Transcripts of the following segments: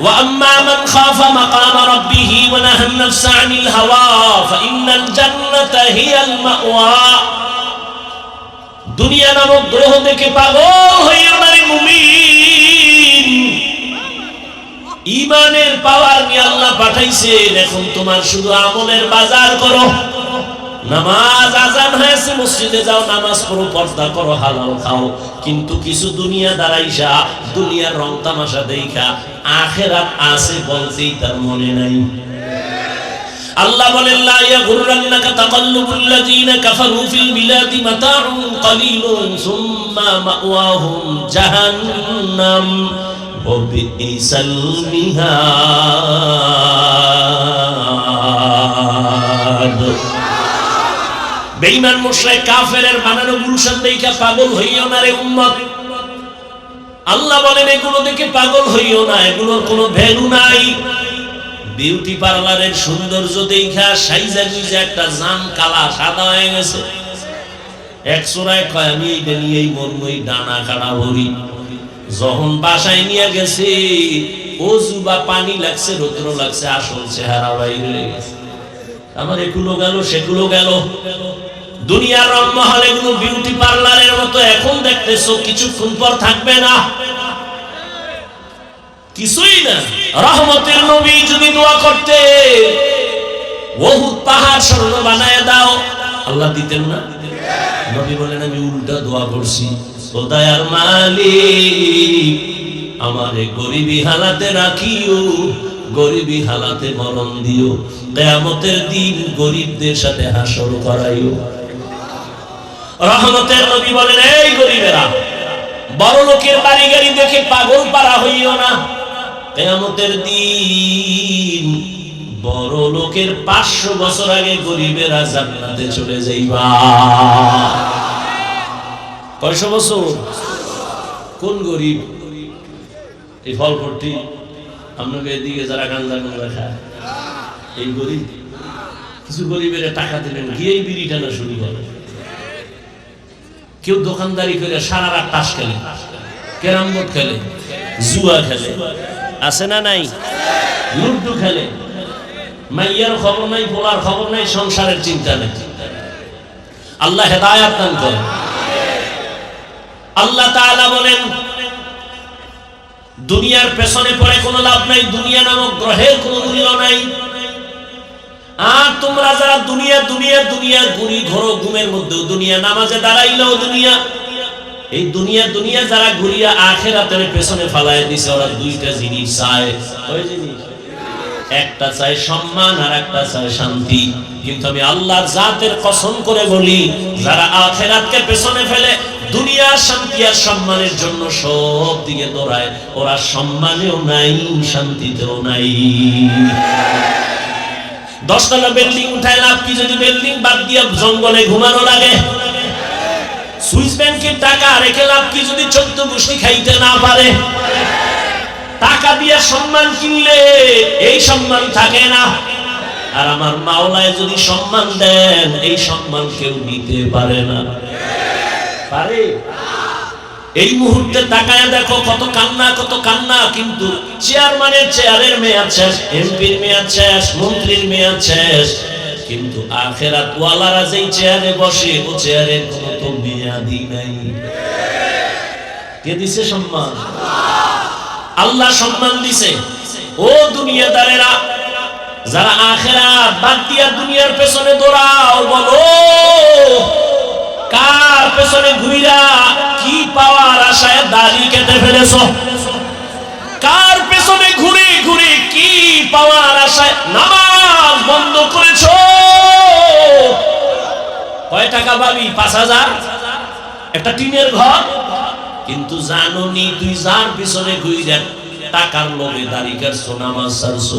ওয়া আম্মা মান খাফা মাকামা রাব্বিহি ওয়া নাহা আন-নাফসা আনিল হাওয়া ফাইন্নাল জান্নাতা হিয়াল মাওয়া। দুনিয়া নামক গ্রহ দেখে পাগল হইও না রে মুমিন। ঈমানের পাওয়ার নিয়ে আল্লাহ পাঠাইছেন, এখন তোমার শুধু আমলের বাজার করো। নামাজ আজান হয়েছে, মসজিদে যাও, নামাজ পড়ো, পর্দা করো, হালাল খাও, কিন্তু কিছু দুনিয়া দাঁড়াইসা দুনিয়ার রং তামাশা দেখা আখিরাত আছে বলতেই তার মনে নাই। আল্লাহ বলেন লা ইয়াগুররান্নাকা তাকাল্লুবুল লাযিনা কাফারু ফিল বিলাদি মাতাউন কালিলুন সুম্মা মাওয়াহুম জাহান্নাম ওয়া বিইসাল মিহাদ। বেঈমান মুশরিক কাফেরের বানানো গুলশান দেখে পাগল হইও না রে উম্মত। আল্লাহ বলেন এগুলো দেখে পাগল হইও না, এগুলোর কোনো ভ্যালু নাই। বিউটি পার্লারের সৌন্দর্য দেখা সাইজা গুইজা একটা জান কালা সাদা হয়ে গেছে, এক চোরায় কয় আমি এইটা নিয়েই মরমই ডানা কাটা ভরি। যখন বাসায় নিয়ে গেছে অজু বা পানি লাগছে, রৌদ্র লাগছে, আসল চেহারা বাইরে গেছে। আমার এগুলো গেল সেগুলো গেল। দুনিয়ার রংমহল এগুলো বিউটি পার্লারের মতো এখন দেখতেছো, কিছুক্ষণ পর থাকবে না, কিছুই না। রহমতের নবী যদি দোয়া করতে উহুদ পাহাড় স্বর্ণ বানায় দাও, আল্লাহ দিতেন না? নবী বলেন আমি উল্টা দোয়া করছি, ও দয়ার মালিক আমারে গরিবী হালাতে রাখিও, গরিবী হালাতে মরণ দিও, কিয়ামতের দিন গরিবদের সাথে হাসর করাইও। রহমতের নবী বলেন এই গরিবেরা, বড় লোকের বাড়ি গাড়ি দেখে পাগল পারা হইও না। কিয়ামতের দিন বড় লোকের 500 বছর আগে গরিবেরা জান্নাতে চলে যাইবা। কয়শো বছর? কোন গরিব? এই ফলপট্টি আপনাকে এদিকে যারা গাঞ্জা গাঞ্জা খায় এই গরিব। কিছু গরিবের টাকা দিলেন গিয়েই বিড়ি টানা শুরু করে। কেউ দোকানদারি করে সারা রাত তাস খেলে, ক্যারাম বোর্ড খেলে, জুয়া খেলে, আছে না নাই? লুডু খেলে, মাইয়ার খবর নাই, পোলার খবর নাই, সংসারের চিন্তা নেই। আল্লাহ হেদায়েত দান করেন। আল্লাহ তাআলা বলেন দুনিয়ার পেছনে পড়ে কোনো লাভ নাই, দুনিয়া নামক গ্রহের কোনো মূল্য নাই। আর তোমরা যারা দুনিয়া দুনিয়া দুনিয়া ঘুরি ঘোরো, ঘুমের মধ্যেও দুনিয়া, নামাজে দাঁড়াইলেও দুনিয়া, এই দুনিয়া দুনিয়া যারা ঘুরিয়া আখিরাতের পেছনে ফালায় দিছে, ওরা দুইটা জিনিস চায়। ওই জিনিস একটা চায় সম্মান আর একটা চায় শান্তি। কিন্তু আমি আল্লাহর জাতের কসম করে বলি, যারা আখিরাতকে পেছনে ফেলে দুনিয়ার শান্তি আর সম্মানের জন্য সব দিকে দৌড়ায়, ওরা সম্মানেও নাই, শান্তিতেও নাই। 10 তলা বিল্ডিং উঠায় লাভ কি যদি বিল্ডিং বাদ দিয়া জঙ্গলে ঘুমানো লাগে? সুইস ব্যাংকের টাকা রেখে লাভ কি যদি 14 গোষ্ঠী খাইতে না পারে? টাকা দিয়ে সম্মান কিনলে এই সম্মান থাকে না। আর আমার মাওলায় যদি সম্মান দেন, এই সম্মান কেউ নিতে পারে না। পারে? এই মুহূর্তে তাকায় দেখো কত কান্না, কত কান্না। কিন্তু চেয়ারম্যানের চেয়ারের মেয়াদ শেষ, এমপির মেয়াদ শেষ, মন্ত্রীর মেয়াদ শেষ, কিন্তু আখিরাত ওয়ালারা যেই চেয়ারে বসে, ও চেয়ারের কোনো তো মেয়াদই নাই। কে দিছে সম্মান? আল্লাহ সম্মান দিছে। ও দুনিয়াদারেরা, যারা আখিরাত বাদ দিয়া দুনিয়ার পেছনে দৌড়াও, বলো কার পেছনে ঘুইরা কি পাওয়ার আশায় দাড়ি কেটে ফেলেছো? কার পেছনে ঘুরে ঘুরে কি পাওয়ার আশায় নামাজ বন্ধ করেছো? কয় টাকা পাবি? 5000 একটা টিনের ঘর। কিন্তু জানোনি তুই যার পিছনে ঘুইরা টাকার লোভে দাড়ি কাটছো, নামাজ ছাড়ছো,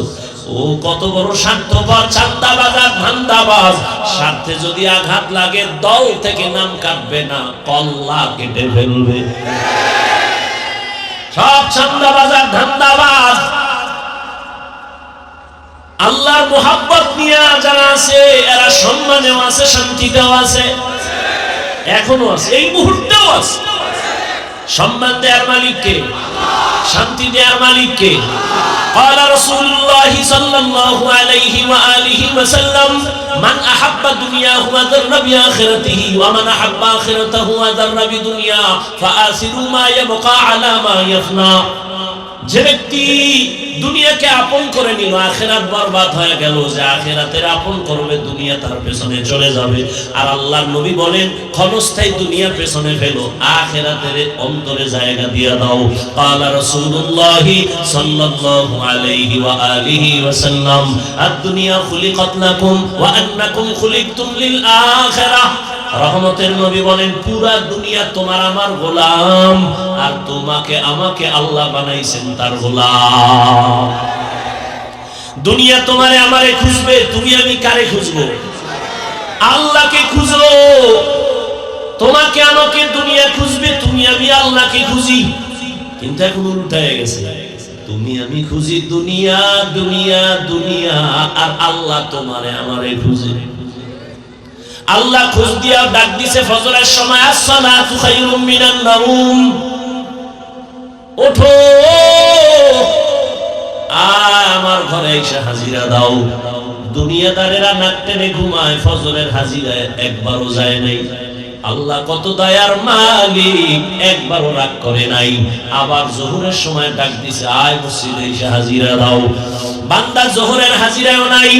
ও কত বড় স্বার্থপর, চাঁদাবাজ আর ধান্দাবাজ। স্বার্থে যদি আঘাত লাগে দল থেকে নাম কাটবে না, কল্লা কেটে ফেলবে। সব চাঁদাবাজ আর ধান্দাবাজ আল্লাহর মুহাব্বত নিয়ে যারা আছে, এরা সম্মানেও আছে, শান্তিতেও আছে, এখনো আছে, এই মুহূর্তেও আছে। সম্মান দেওয়ার মালিক কে? শান্তি দেওয়ার মালিক কে? قال رسول الله صلى الله عليه وآله وسلم من أحب دنياه وذر بآخرته ومن أحب آخرته وذر بدنيا فآثروا ما يبقى على ما يفنى। যে ব্যক্তি দুনিয়াকে আপন করে নিল, আখিরাত বরবাদ হয়ে গেল। যে আখিরাতের আপন করবে, দুনিয়া তার পেছনে চলে যাবে। আর আল্লাহর নবী বলেন, ক্ষণস্থায়ী দুনিয়ার পেছনে ফেলো, আখিরাতের অন্তরে জায়গা দিয়ে দাও। قال رسول الله صلى الله عليه وآله وسلم الدنيا خلقت لكم وأنكم خلقتم للآخرة। রহমতের নবী বলেন, পুরা দুনিয়া তোমার আমার গোলাম, আর তোমাকে আমাকে আল্লাহ বানাইছেন তার গোলাম। দুনিয়া তোমারে আমারে খুঁজবে, তুমি আমি কারে খুঁজবো? আল্লাহকে খুঁজবো। তোমাকে আমাকে দুনিয়া খুঁজবে, তুমি আমি আল্লাহকে খুঁজি। কিন্তু এখন উল্টা হয়ে গেছে, তুমি আমি খুঁজি দুনিয়া দুনিয়া দুনিয়া, আর আল্লাহ তোমারে আমারে খুঁজে। আল্লাহ খোঁজ দিয়া ডাক দিছে ফজরের সময়, আসসালাতু খায়রুম মিনান নাওম, ওঠো আমার ঘরে এসে হাজিরা দাও। দুনিয়াদারেরা নাক টেনে ঘুমায়, ফজরের হাজিরায় একবারও যায় নাই। আল্লাহ কত দয়ার মালিক, একবারও রাগ করে নাই। আবার যোহরের সময় ডাক দিছে, আয় মসজিদে এসে হাজিরা দাও। বান্দা যোহরের হাজিরায়ও নাই,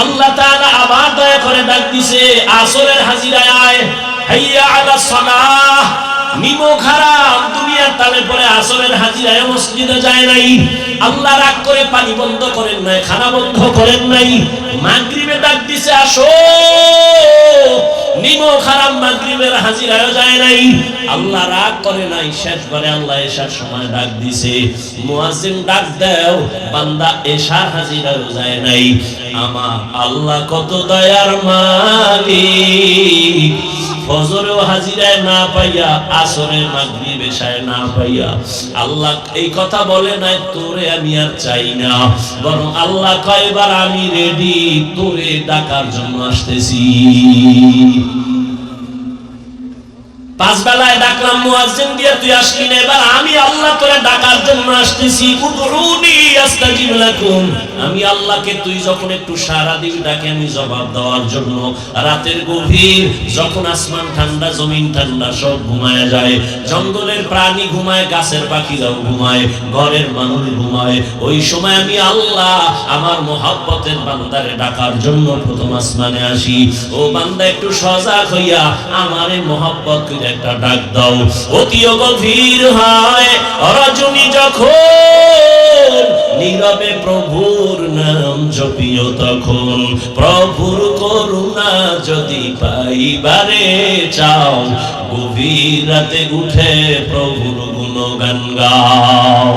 আল্লাহ তাআলা আবার দয়া করে ডাক দিছে, আসরের হাজিরায় আয়, হাইয়া আলাস সালাহ। নিমক হারাম, দুনিয়ার তালে পরে আসরের হাজিরায় মসজিদে যায় নাই। আল্লাহ রাগ করে পানি বন্ধ করেন নাই, খানা বন্ধ করেন নাই। মাগরিবে ডাক দিছে, আসো। নিমক হারাম, মাগরিবের হাজিরায় যায় নাই। আল্লাহ রাগ করে নাই। শেষবারে আল্লাহ এশার সময় ডাক দিছে, মুয়াজ্জিন ডাক দাও, বান্দা এশার হাজিরায় যায় নাই। আমার আল্লাহ কত দয়ার মালিক, ফজরেও হাজিরায় না পাইয়া, আসরে মাগরিব এশায় না পাইয়া, আল্লাহ এই কথা বলে নাই তোরে আমি আর চাই না, বরং আল্লাহ কয়বার আমি রেডি, তোরে ডাকার জন্য আসতেছি। পাঁচ বেলায় ডাকলাম মুয়াজ্জিন দিয়ে, তুই আসলি না, এবার আমি আল্লাহ তোরে ডাকার জন্য আসতেছি। উদউনি আস্তাজিব লাকুম, আমি আল্লাহকে তুই যখন একটু সারা দিবি ডাকে আমি জবাব দেওয়ার জন্য। রাতের গভীর, যখন আসমান ঠান্ডা, জমিন ঠান্ডা, সব ঘুমায় যায়, জঙ্গলের প্রাণী ঘুমায়, গাছের পাখিরাও ঘুমায়, ঘরের মানুষ ঘুমায়, ওই সময় আমি আল্লাহ আমার মহব্বতের বান্দারে ডাকার জন্য প্রথম আসমানে আসি। ও বান্দা একটু সজাগ হইয়া আমারে মহব্বত করে একটা ডাক দাও। অতিও গভীর হয় রজনী যখন, নীরবে প্রভুর নাম জপিও তখন, প্রভুর করুণা যদি পাইবারে চাও, গভীর রাতে উঠে প্রভুর গুণগান গাও।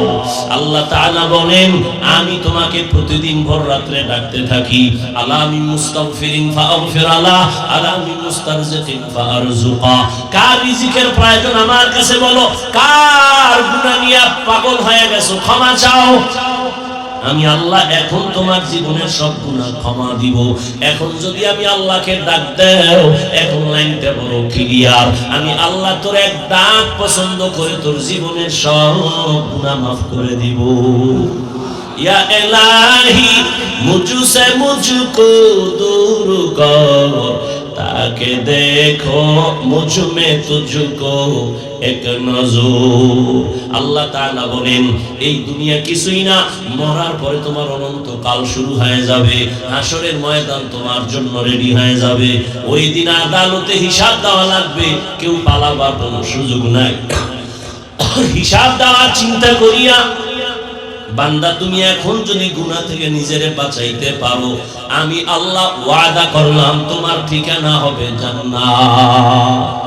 আল্লাহ তাআলা বলেন, আমি তোমাকে প্রতিদিন ভোর রাত্রে ডাকতে থাকি। আলামি মুস্তাগফিরিন ফাগফির আলা, আলামি মুস্তারজিকিন ফারজুকা। কার রিজিকের প্রয়োজন আমার কাছে বলো, কার গুনাহ নিয়ে পাগল হয়ে গেছো ক্ষমা চাও। আমি আল্লাহ এখন তোমার জীবনের সব গুনাহ ক্ষমা দিব। এখন যদি আমি আল্লাহকে ডাক দেও, এখন লাইনটা বড় ক্লিয়ার, আমি আল্লাহ তোর এক ডাক পছন্দ করে তোর জীবনের সব গুনাহ মাফ করে দিব। या इलाही मुझसे मुझको दूर कर, ताकि देखो मुझ में तुझको एक नजर। আল্লাহ তাআলা বলেন, এই দুনিয়া কিছুই না, মরার পরে তোমার অনন্ত কাল শুরু হয়ে যাবে। হাসরের ময়দান তোমার জন্য রেডি হয়ে যাবে। ওই দিন আদালতে হিসাব দেওয়া লাগবে, কেউ পালাবার কোনো সুযোগ নাই। হিসাব দেওয়ার চিন্তা করিয়া বান্দা তুমি এখন যদি গুনাহ থেকে নিজেরে বাঁচাইতে পারো, আমি আল্লাহ ওয়াদা করলাম তোমার ঠিকানা হবে জান্নাত।